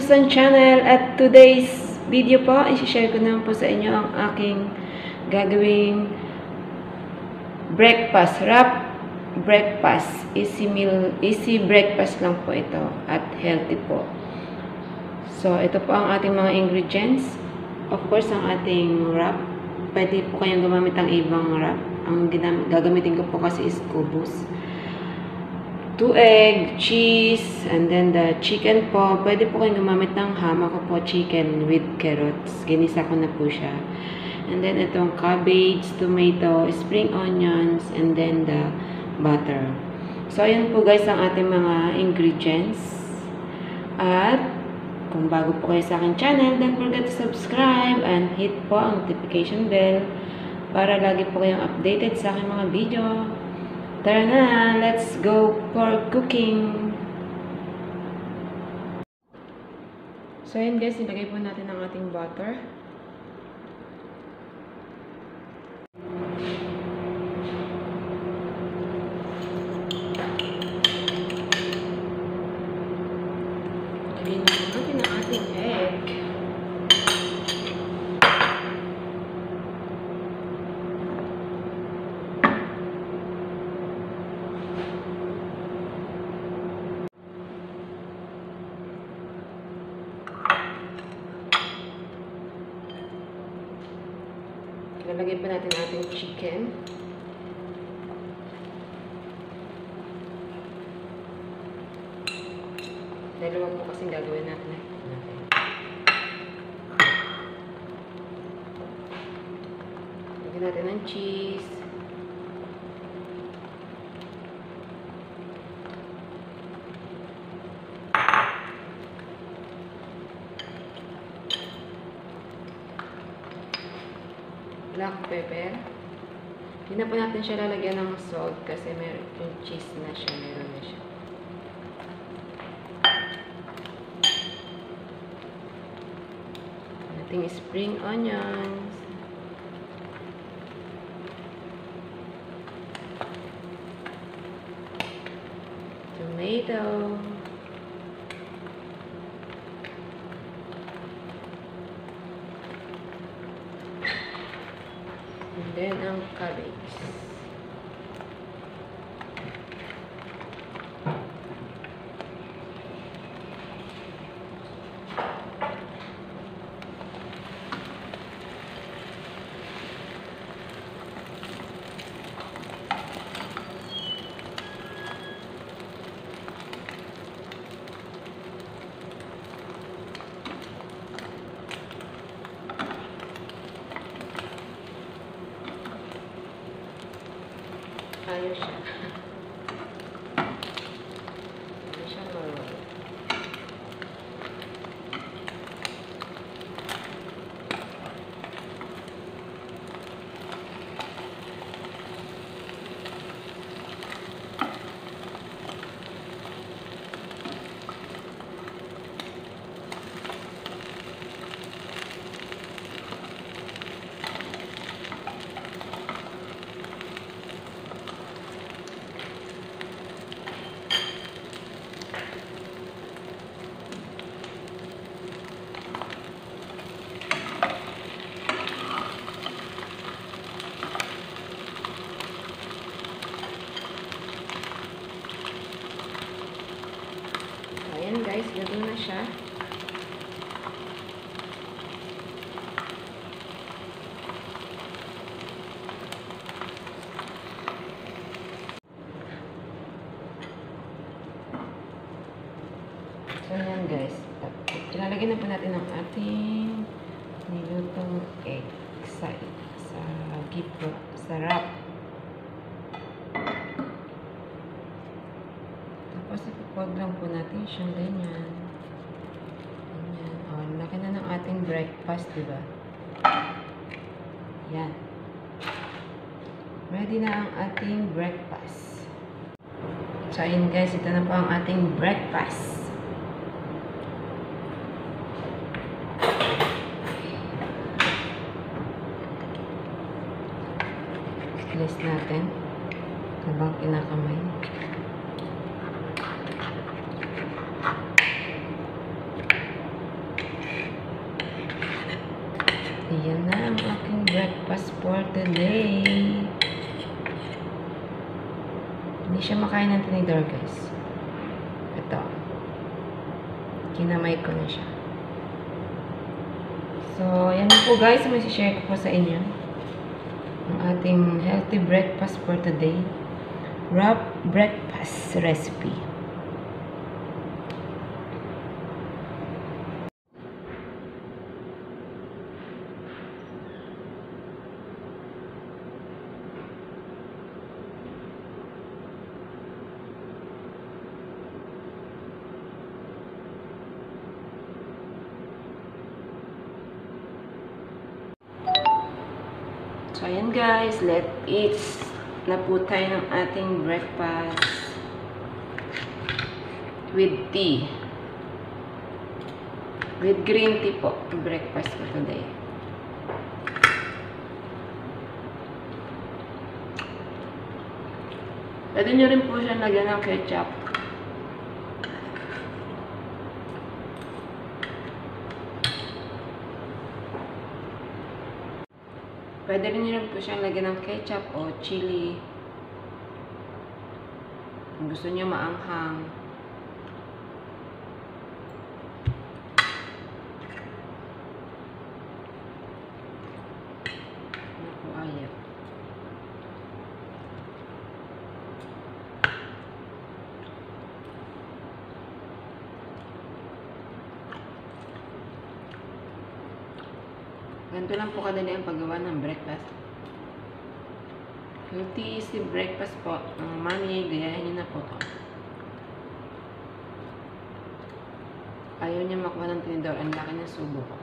Susan Channel. At today's video po, i-share ko naman po sa inyo ang aking gagawing breakfast, wrap breakfast. Easy meal, easy breakfast lang po ito at healthy po. So, ito po ang ating mga ingredients. Of course, ang ating wrap. Pwede po kayong gumamit ng ibang wrap. Ang gagamitin ko po kasi is kubos. 2 egg, cheese, and then the chicken po. Pwede po kayong gumamit ng ham. Ako po chicken with carrots. Ginisa ko na po siya. And then itong cabbage, tomato, spring onions, and then the butter. So, ayan po guys ang ating mga ingredients. At kung bago po kayo sa aking channel, don't forget to subscribe and hit po ang notification bell para lagi po kayong updated sa aking mga video. Tara na, let's go for cooking. So yun guys, ilagay po natin ang ating butter. Ilagay natin ang ating egg. Lalagay pa natin ating chicken. Dalawa po kasing gagawin natin. Lagyan natin ng cheese. Black pepper. Hindi na po natin siya lalagyan ng salt kasi meron yung cheese na siya. Meron na siya. Ating spring onions. Tomato. And then, ang cabbage. Ayaw siya. Hindi siya marunong. Ayan guys, luto na siya. So ayan guys, ilalagay na po natin ang ating nilutong egg sa wrap. Tapos ipapag lang po natin siyang ganyan. Ganyan. O, laki na ng ating breakfast, diba? Yan. Ready na ang ating breakfast. So, ayun guys, ito na po ang ating breakfast. List natin habang kinakamay. Hindi siya makain ng tinidor, guys. Ito. Kinamay ko na siya. So, yan po guys. May share ko po sa inyo. Ang ating healthy breakfast for today. Wrap breakfast recipe. So, ayan guys, let's eat na po tayo ng ating breakfast with tea. With green tea po, breakfast for today. Pwede nyo rin po siya lagyan ng ketchup. Pwede rin nyo po siyang lagyan ng ketchup o chili. Kung gusto nyo maanghang. Naku, ayaw. Ganito lang po kadali ang paggawa ng breakfast. Healthy easy breakfast po. Ang mami, gayahin niyo na po to. Ayaw niya makuha ng tinidor. Ang laki ng subo ko.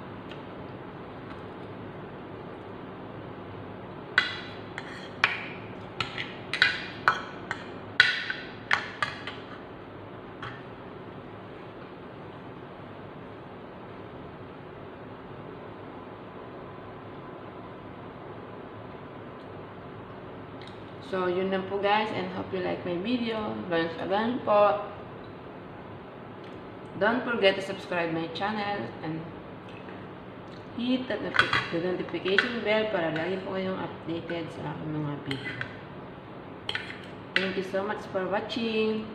So, yun lang po guys, and hope you like my video. Once again po, don't forget to subscribe my channel and hit the notification bell para lagi po kayong updated sa aking mga video. Thank you so much for watching.